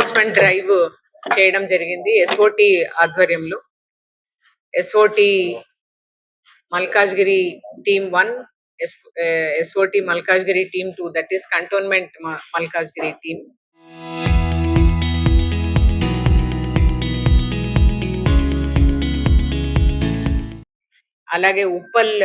Enforcement drive చేయడం జరిగింది SOT ఆధ్వర్యంలో. SOT Malkajgiri team 1, SOT Malkajgiri team 2, that is cantonment Malkajgiri team. అలాగే Uppal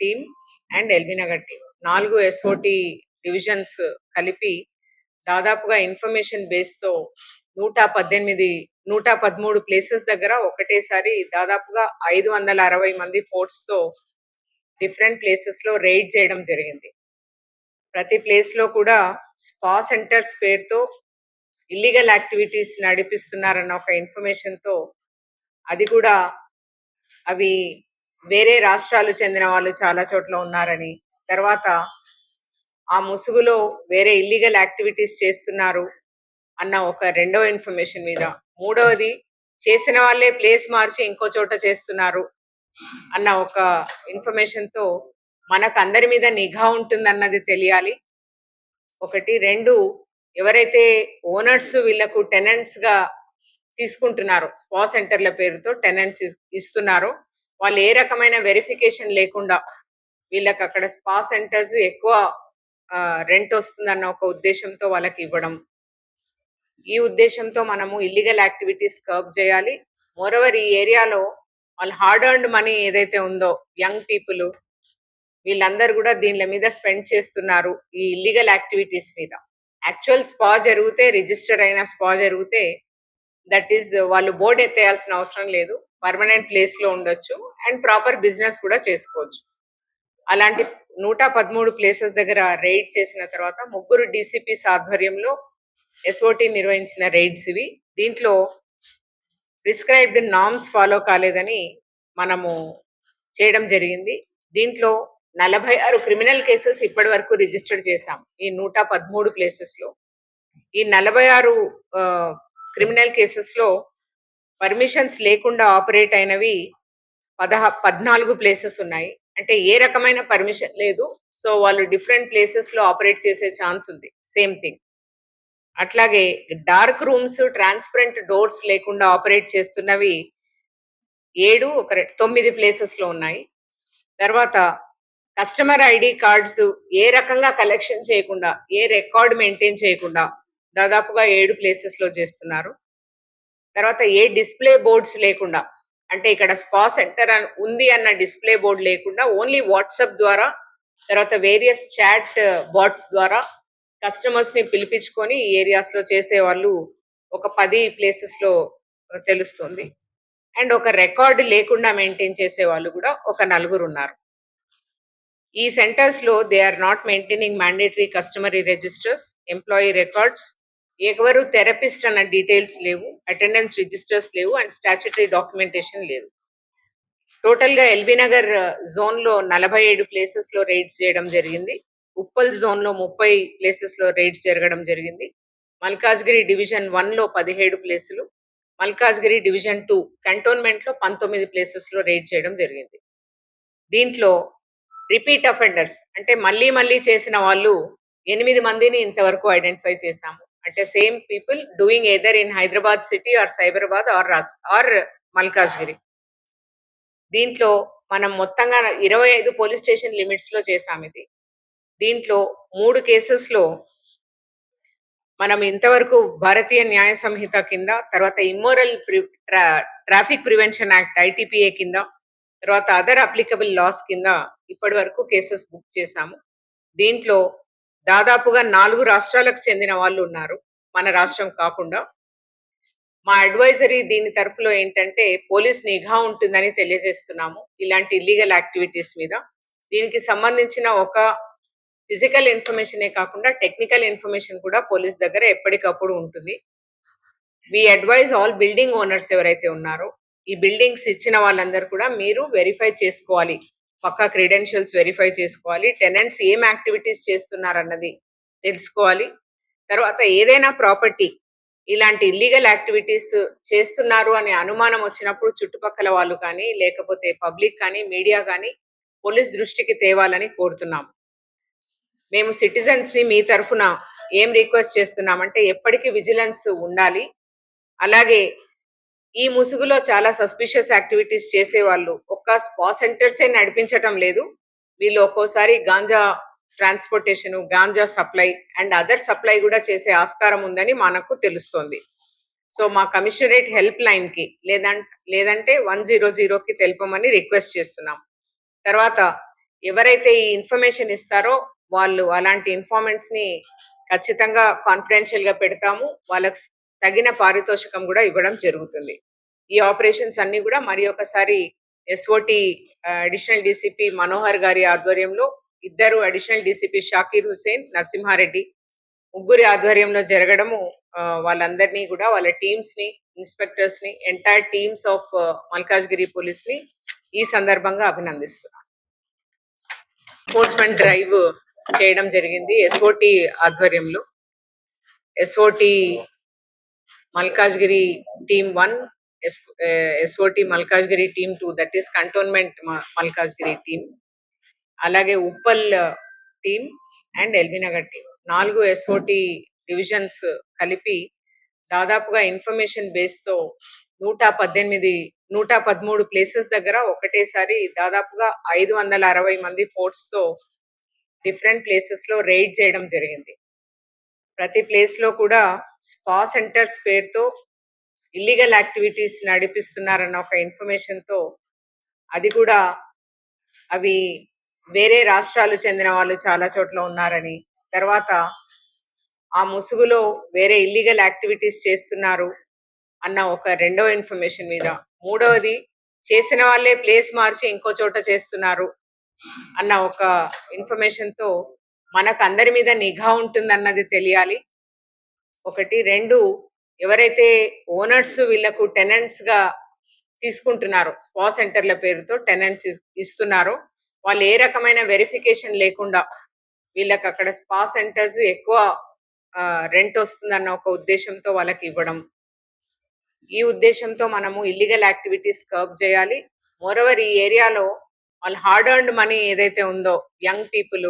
team and LB Nagar team 4 SOT divisions కలిపి దాదాపుగా ఇన్ఫర్మేషన్ బేస్ తో 113 ప్లేసెస్ దగ్గర ఒకటేసారి దాదాపుగా 560 మంది ఫోర్స్ తో డిఫరెంట్ ప్లేసెస్ లో రైడ్ చేయడం జరిగింది. ప్రతి ప్లేస్ లో కూడా స్పా సెంటర్స్ పేరుతో ఇల్లీగల్ యాక్టివిటీస్ నడిపిస్తున్నారన్న ఒక ఇన్ఫర్మేషన్ తో, అది కూడా అవి వేరే రాష్ట్రాలు చెందిన వాళ్ళు చాలా చోట్ల ఉన్నారని, తర్వాత ఆ ముసుగులో వేరే ఇల్లీగల్ యాక్టివిటీస్ చేస్తున్నారు అన్న ఒక రెండో ఇన్ఫర్మేషన్ మీద, మూడవది చేసిన వాళ్ళే ప్లేస్ మార్చి ఇంకో చోట చేస్తున్నారు అన్న ఒక ఇన్ఫర్మేషన్ తో మనకు అందరి మీద నిఘా ఉంటుందన్నది తెలియాలి. ఒకటి. రెండు, ఎవరైతే ఓనర్స్ వీళ్ళకు టెనెంట్స్ గా తీసుకుంటున్నారో, స్పా సెంటర్ల పేరుతో టెనెంట్స్ ఇస్తున్నారో, వాళ్ళు ఏ రకమైన వెరిఫికేషన్ లేకుండా వీళ్ళకి అక్కడ స్పా సెంటర్స్ ఎక్కువ రెంట్ వస్తుందన్న ఒక ఉద్దేశంతో వాళ్ళకి ఇవ్వడం. ఈ ఉద్దేశంతో మనము ఇల్లీగల్ యాక్టివిటీస్ కర్బ్ చేయాలి. మోరోవర్ ఈ ఏరియాలో వాళ్ళు హార్డ్ ఎర్న్డ్ మనీ ఏదైతే ఉందో, యంగ్ పీపుల్ వీళ్ళందరూ కూడా దీనిల మీద స్పెండ్ చేస్తున్నారు ఈ ఇల్లీగల్ యాక్టివిటీస్ మీద. యాక్చువల్ స్పా జరిగితే, రిజిస్టర్ అయిన స్పా జరిగితే, దట్ ఈస్ వాళ్ళు బోర్డు ఎత్తేయాల్సిన అవసరం లేదు, పర్మనెంట్ ప్లేస్ లో ఉండొచ్చు అండ్ ప్రాపర్ బిజినెస్ కూడా చేసుకోవచ్చు. అలాంటి 113 ప్లేసెస్ దగ్గర రైడ్ చేసిన తర్వాత 3 డీసీపీస్ ఆధ్వర్యంలో ఎస్ఓటి నిర్వహించిన రైడ్స్ ఇవి. దీంట్లో ప్రిస్క్రైబ్డ్ నార్మ్స్ ఫాలో కాలేదని మనము చేయడం జరిగింది. దీంట్లో 46 క్రిమినల్ కేసెస్ ఇప్పటి వరకు రిజిస్టర్ చేశాం ఈ 113 ప్లేసెస్ లో. ఈ 46 క్రిమినల్ కేసెస్ లో పర్మిషన్స్ లేకుండా ఆపరేట్ అయినవి 14 ప్లేసెస్ ఉన్నాయి. అంటే ఏ రకమైన పర్మిషన్ లేదు, సో వాళ్ళు డిఫరెంట్ ప్లేసెస్ లో ఆపరేట్ చేసే ఛాన్స్ ఉంది. Same thing. అట్లాగే డార్క్ రూమ్స్, ట్రాన్స్పరెంట్ డోర్స్ లేకుండా ఆపరేట్ చేస్తున్నవి 9 ప్లేసెస్ లో ఉన్నాయి. తర్వాత కస్టమర్ ఐడి కార్డ్స్ ఏ రకంగా కలెక్షన్ చేయకుండా, ఏ రికార్డ్ మెయింటైన్ చేయకుండా దాదాపుగా 7 ప్లేసెస్ లో చేస్తున్నారు. తర్వాత ఏ డిస్ప్లే బోర్డ్స్ లేకుండా, అంటే ఇక్కడ స్పా సెంటర్ ఉంది అన్న డిస్ప్లే బోర్డు లేకుండా ఓన్లీ వాట్సాప్ ద్వారా, తర్వాత వేరియస్ చాట్ బాట్స్ ద్వారా కస్టమర్స్ ని పిలిపించుకొని ఈ ఏరియాస్ లో చేసే వాళ్ళు ఒక 10 ప్లేసెస్ లో తెలుస్తుంది. అండ్ ఒక రికార్డు లేకుండా మెయింటైన్ చేసే వాళ్ళు కూడా ఒక 4 ఉన్నారు. ఈ సెంటర్స్ లో they are not maintaining mandatory customary registers, employee records, ఎవరు థెరపిస్ట్ అన్న డీటెయిల్స్ లేవు, అటెండెన్స్ రిజిస్టర్స్ లేవు అండ్ స్టాచ్యుటరీ డాక్యుమెంటేషన్ లేదు. టోటల్ గా ఎల్బీనగర్ జోన్ లో 47 ప్లేసెస్ లో రైడ్స్ చేయడం జరిగింది. ఉప్పల్ జోన్ లో 30 ప్లేసెస్ లో రైడ్స్ జరగడం జరిగింది. మల్కాజ్గిరి డివిజన్ 1 లో 17 ప్లేసులు, మల్కాజ్గిరి డివిజన్ 2 కంటోన్మెంట్ లో 19 ప్లేసెస్ లో రైడ్ చేయడం జరిగింది. దీంట్లో రిపీట్ అఫెండర్స్ అంటే మళ్ళీ చేసిన వాళ్ళు 8 మందిని ఇంతవరకు ఐడెంటిఫై చేశాము. అంటే same people doing either in Hyderabad city or Cyberabad or Malkajgiri. దీంట్లో మనం మొత్తంగా 25 పోలీస్ స్టేషన్ లిమిట్స్ లో చేశాం ఇది. దీంట్లో 3 కేసెస్ లో మనం ఇంతవరకు భారతీయ న్యాయ సంహిత కింద, తర్వాత immoral traffic prevention act ITPA కింద, తర్వాత అదర్ అప్లికబుల్ లాస్ కింద ఇప్పటి వరకు కేసెస్ బుక్ చేశాము. దీంట్లో దాదాపుగా 4 రాష్ట్రాలకు చెందిన వాళ్ళు ఉన్నారు, మన రాష్ట్రం కాకుండా. మా అడ్వైజరీ దీని తరఫులో ఏంటంటే పోలీస్ నిఘా ఉంటుందని తెలియజేస్తున్నాము ఇలాంటి ఇల్లీగల్ యాక్టివిటీస్ మీద. దీనికి సంబంధించిన ఒక ఫిజికల్ ఇన్ఫర్మేషనే కాకుండా టెక్నికల్ ఇన్ఫర్మేషన్ కూడా పోలీస్ దగ్గర ఎప్పటికప్పుడు ఉంటుంది. We advise all building owners ఎవరైతే ఉన్నారో, ఈ బిల్డింగ్స్ ఇచ్చిన వాళ్ళందరూ కూడా మీరు వెరిఫై చేసుకోవాలి, పక్కా క్రెడెన్షియల్స్ వెరిఫై చేసుకోవాలి, టెనెంట్స్ ఏం యాక్టివిటీస్ చేస్తున్నారన్నది తెలుసుకోవాలి. తర్వాత ఏదైనా ప్రాపర్టీ ఇలాంటి ఇల్లీగల్ యాక్టివిటీస్ చేస్తున్నారు అనే అనుమానం వచ్చినప్పుడు చుట్టుపక్కల వాళ్ళు కానీ, లేకపోతే పబ్లిక్ కానీ, మీడియా కానీ పోలీస్ దృష్టికి తేవాలని కోరుతున్నాము. మేము సిటిజన్స్ ని మీ తరఫున ఏం రిక్వెస్ట్ చేస్తున్నామంటే ఎప్పటికీ విజిలెన్స్ ఉండాలి. అలాగే ఈ ముసుగులో చాలా సస్పిషియస్ యాక్టివిటీస్ చేసేవాళ్ళు ఒక్క స్పా సెంటర్సే నడిపించటం లేదు. వీళ్ళు ఒక్కోసారి ganja transportation, ganja supply and other supply గూడా చేసే ఆస్కారం ఉందని మనకు తెలుస్తోంది. సో, మా కమిషనరేట్ హెల్ప్ లైన్‌కి లేదంటే 100కి తెలపమని రిక్వెస్ట్ చేస్తున్నాం. తర్వాత ఎవరైతే ఈ ఇన్ఫర్మేషన్ ఇస్తారో వాళ్ళు అలాంటి ఇన్ఫార్మెంట్స్‌ని ఖచ్చితంగా కాన్ఫిడెన్షియల్‌గా పెడతాము. వాళ్ళకి తగిన పారితోషికం గూడా ఇవ్వడం జరుగుతుంది. ఈ ఆపరేషన్స్ అన్నీ గూడా మరి ఒకసారి ఎస్ఓటీ అడిషనల్ డీసీపీ మనోహర్ గారి ఆధ్వర్యంలో ఇద్దరు అడిషనల్ డీసీపీ షాకీర్ హుసేన్, నరసింహారెడ్డి ముగ్గురి ఆధ్వర్యంలో జరగడము వాళ్ళందరినీ గూడా వాళ్ళ టీమ్స్‌ని, ఇన్స్‌పెక్టర్స్‌ని, ఎంటైర్ టీమ్స్ ఆఫ్ మల్కాజ్‌గిరి పోలీస్‌ని ఈ సందర్భంగా అభినందిస్తున్నాను. ఎన్ఫోర్స్‌మెంట్ డ్రైవ్ చేయడం జరిగింది ఎస్ఓటీ ఆధ్వర్యంలో. SOT Malkajgiri team 1, SOT Malkajgiri team 2 that is cantonment Malkajgiri team. అలాగే Uppal team and LB Nagar team. 4 SOT divisions కలిపి దాదాపుగా ఇన్ఫర్మేషన్ బేస్‌తో 113 ప్లేసెస్ దగ్గర ఒకటేసారి దాదాపుగా 560 మంది ఫోర్స్‌తో డిఫరెంట్ ప్లేసెస్‌లో రైడ్ చేయడం జరిగింది. ప్రతి ప్లేస్‌లో కూడా స్పా సెంటర్స్ పేరుతో ఇల్లీగల్ యాక్టివిటీస్ నడిపిస్తున్నారన్న ఒక ఇన్ఫర్మేషన్‌తో అది కూడా అవి వేరే రాష్ట్రాలు చెందిన వాళ్ళు చాలా చోట్ల ఉన్నారని, తర్వాత ఆ ముసుగులో వేరే ఇల్లీగల్ యాక్టివిటీస్ చేస్తున్నారు అన్న ఒక రెండో ఇన్ఫర్మేషన్ మీద, మూడవది చేసిన వాళ్ళే ప్లేస్ మార్చి ఇంకో చోట చేస్తున్నారు అన్న ఒక ఇన్ఫర్మేషన్‌తో మనకు అందరి మీద నిఘా ఉంటుందన్నది తెలియాలి. ఒకటి. 2 ఎవరైతే ఓనర్స్ వీళ్ళకు టెనెంట్స్‌గా తీసుకుంటున్నారో, స్పా సెంటర్‌ల పేరుతో టెనెంట్స్ ఇస్తున్నారో, వాళ్ళు ఏ రకమైన వెరిఫికేషన్ లేకుండా వీళ్ళకి అక్కడ స్పా సెంటర్స్ ఎక్కువ రెంట్ వస్తుందన్న ఒక ఉద్దేశంతో వాళ్ళకి ఇవ్వడం. ఈ ఉద్దేశంతో మనము ఇల్లీగల్ యాక్టివిటీస్ కర్బ్ చేయాలి. మోరోవర్ ఈ ఏరియాలో వాళ్ళు హార్డ్ ఎర్న్డ్ మనీ ఏదైతే ఉందో యంగ్ పీపుల్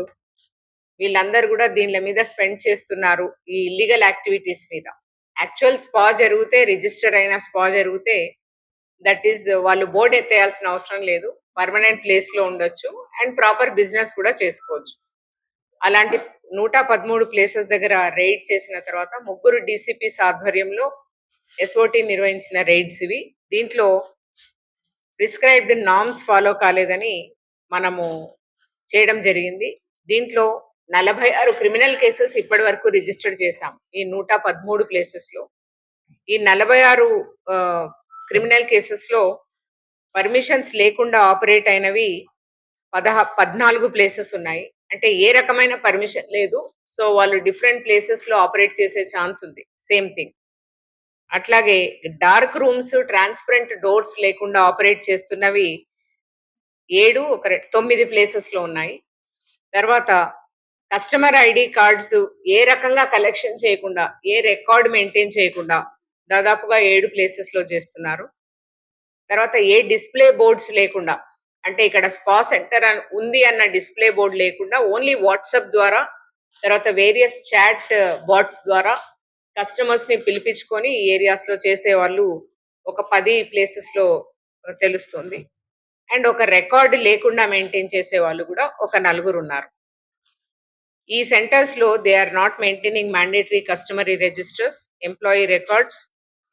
వీళ్ళందరూ కూడా దీనిల మీద స్పెండ్ చేస్తున్నారు ఈ ఇల్లీగల్ యాక్టివిటీస్ మీద. యాక్చువల్ స్పా జరిగితే, రిజిస్టర్ అయిన స్పా జరిగితే దట్ ఈస్ వాళ్ళు బోర్డు ఎత్తేయాల్సిన అవసరం లేదు. పర్మనెంట్ ప్లేస్‌లో ఉండొచ్చు అండ్ ప్రాపర్ బిజినెస్ కూడా చేసుకోవచ్చు. అలాంటి 113 ప్లేసెస్ దగ్గర రైడ్ చేసిన తర్వాత ముగ్గురు డీసీపీస్ ఆధ్వర్యంలో ఎస్ఓటీ నిర్వహించిన రైడ్స్ ఇవి. దీంట్లో ప్రిస్క్రైబ్డ్ నార్మ్స్ ఫాలో కాలేదని మనము చేయడం జరిగింది. దీంట్లో 46 క్రిమినల్ కేసెస్ ఇప్పటి వరకు రిజిస్టర్ చేశాం ఈ 113 ప్లేసెస్‌లో. ఈ 46 క్రిమినల్ కేసెస్‌లో పర్మిషన్స్ లేకుండా ఆపరేట్ అయినవి 14 ప్లేసెస్ ఉన్నాయి. అంటే ఏ రకమైన పర్మిషన్ లేదు. సో వాళ్ళు డిఫరెంట్ ప్లేసెస్‌లో ఆపరేట్ చేసే ఛాన్స్ ఉంది. Same thing. అట్లాగే డార్క్ రూమ్స్, ట్రాన్స్పరెంట్ డోర్స్ లేకుండా ఆపరేట్ చేస్తున్నవి 9 ప్లేసెస్‌లో ఉన్నాయి. తర్వాత కస్టమర్ ఐడి కార్డ్స్ ఏ రకంగా కలెక్షన్ చేయకుండా, ఏ రికార్డ్ మెయింటైన్ చేయకుండా దాదాపుగా 7 ప్లేసెస్‌లో చేస్తున్నారు. తర్వాత ఏ డిస్‌ప్లే బోర్డ్స్ లేకుండా, అంటే ఇక్కడ స్పా సెంటర్ ఉంది అన్న డిస్‌ప్లే బోర్డ్ లేకుండా ఓన్లీ వాట్సాప్ ద్వారా, తర్వాత వేరియస్ చాట్ బాట్స్ ద్వారా కస్టమర్స్‌ని పిలిపించుకొని ఈ ఏరియాస్‌లో చేసేవాళ్ళు ఒక 10 ప్లేసెస్‌లో తెలుస్తుంది. అండ్ ఒక రికార్డ్ లేకుండా మెయింటైన్ చేసేవాళ్ళు కూడా ఒక 4 ఉన్నారు. ఈ సెంటర్స్‌లో they are not maintaining mandatory customary registers, employee records,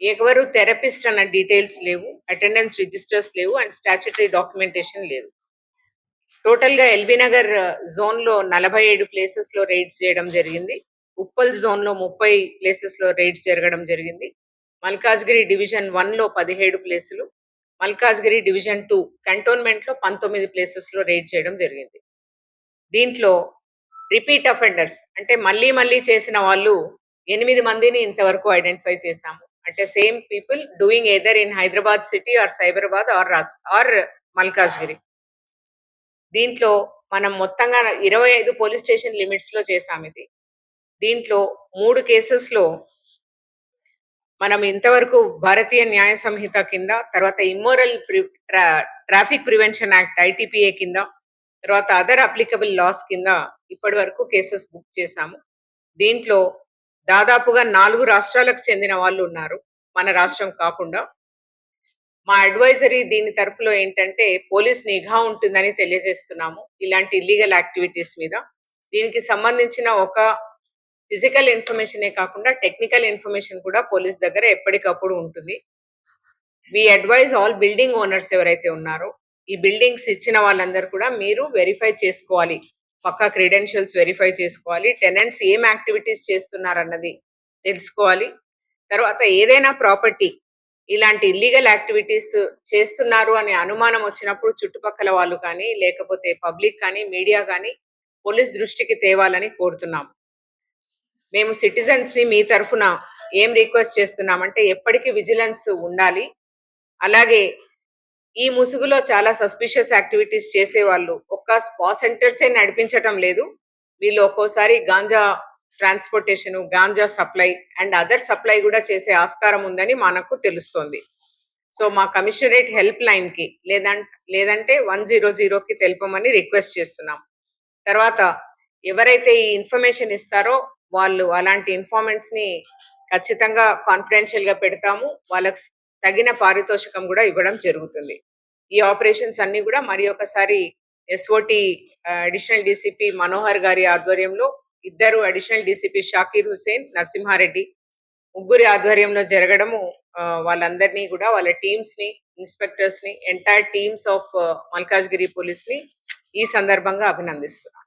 ఎవరు థెరపిస్ట్ అన్న డీటెయిల్స్ లేవు, అటెండెన్స్ రిజిస్టర్స్ లేవు అండ్ స్టాట్యుటరీ డాక్యుమెంటేషన్ లేదు. టోటల్‌గా ఎల్బీ నగర్ జోన్‌లో 47 ప్లేసెస్‌లో రైడ్స్ చేయడం జరిగింది. ఉప్పల్ జోన్‌లో 30 ప్లేసెస్‌లో రైడ్స్ జరగడం జరిగింది. మల్కాజ్‌గిరి డివిజన్ 1లో 17 ప్లేసులు, మల్కాజ్‌గిరి డివిజన్ 2 కంటోన్మెంట్‌లో 19 ప్లేసెస్‌లో రైడ్ చేయడం జరిగింది. దీంట్లో రిపీట్ అఫెండర్స్ అంటే మళ్ళీ మళ్ళీ చేసిన వాళ్ళు 8 మందిని ఇంతవరకు ఐడెంటిఫై చేశాము. అంటే same people doing either in Hyderabad city or Cyberabad or Malkajgiri. దీంట్లో మనం మొత్తంగా 25 పోలీస్ స్టేషన్ లిమిట్స్‌లో చేశాం ఇది. దీంట్లో 3 కేసెస్‌లో మనం ఇంతవరకు భారతీయ న్యాయ సంహిత కింద, తర్వాత ఇమ్మోరల్ ట్రాఫిక్ ప్రివెన్షన్ యాక్ట్ ఐటీపీఏ కింద, తర్వాత అదర్ అప్లికబుల్ లాస్ కింద ఇప్పటి వరకు కేసెస్ బుక్ చేశాము. దీంట్లో దాదాపుగా 4 రాష్ట్రాలకు చెందిన వాళ్ళు ఉన్నారు. మన రాష్ట్రం కాకుండా. మా అడ్వైజరీ దీని తరఫులో ఏంటంటే పోలీస్ నిఘా ఉంటుందని తెలియజేస్తున్నాము. ఇలాంటి ఇల్లీగల్ యాక్టివిటీస్ మీద. దీనికి సంబంధించిన ఒక ఫిజికల్ ఇన్ఫర్మేషనే కాకుండా టెక్నికల్ ఇన్ఫర్మేషన్ కూడా పోలీస్ దగ్గర ఎప్పటికప్పుడు ఉంటుంది. We advise all building owners ఎవరైతే ఉన్నారో, ఈ బిల్డింగ్స్ ఇచ్చిన వాళ్ళందరూ కూడా మీరు వెరిఫై చేసుకోవాలి. పక్కా క్రెడెన్షియల్స్ వెరిఫై చేసుకోవాలి. టెనెంట్స్ ఏం యాక్టివిటీస్ చేస్తున్నారన్నది తెలుసుకోవాలి. తర్వాత ఏదైనా ప్రాపర్టీ ఇలాంటి ఇల్లీగల్ యాక్టివిటీస్ చేస్తున్నారు అనే అనుమానం వచ్చినప్పుడు చుట్టుపక్కల వాళ్ళు కానీ, లేకపోతే పబ్లిక్ కానీ, మీడియా కానీ పోలీస్ దృష్టికి తేవాలని కోరుతున్నాము. మేము సిటిజన్స్‌ని మీ తరఫున ఏం రిక్వెస్ట్ చేస్తున్నామంటే ఎప్పటికీ విజిలెన్స్ ఉండాలి. అలాగే ఈ ముసుగులో చాలా సస్పిషియస్ యాక్టివిటీస్ చేసేవాళ్ళు ఒక్క స్పా సెంటర్సే నడిపించటం లేదు. వీళ్ళు ఒక్కోసారి ganja transportation, ganja supply and other supply గూడా చేసే ఆస్కారం ఉందని మనకు తెలుస్తోంది. సో, మా కమిషనరేట్ హెల్ప్ లైన్‌కి లేదంటే 100కి తెలపమని రిక్వెస్ట్ చేస్తున్నాం. తర్వాత ఎవరైతే ఈ ఇన్ఫర్మేషన్ ఇస్తారో వాళ్ళు అలాంటి ఇన్ఫార్మెంట్స్‌ని ఖచ్చితంగా కాన్ఫిడెన్షియల్‌గా పెడతాము. వాళ్ళకి తగిన పారితోషికం గూడా ఇవ్వడం జరుగుతుంది. ఈ ఆపరేషన్స్ అన్నీ గూడా మరి ఒకసారి ఎస్ఓటీ అడిషనల్ డీసీపీ మనోహర్ గారి ఆధ్వర్యంలో ఇద్దరు అడిషనల్ డీసీపీ షాకీర్ హుసేన్, నరసింహారెడ్డి ముగ్గురి ఆధ్వర్యంలో జరగడము వాళ్ళందరినీ గూడా వాళ్ళ టీమ్స్‌ని, ఇన్స్‌పెక్టర్స్‌ని, ఎంటైర్ టీమ్స్ ఆఫ్ మల్కాజ్‌గిరి పోలీస్‌ని ఈ సందర్భంగా అభినందిస్తున్నాను.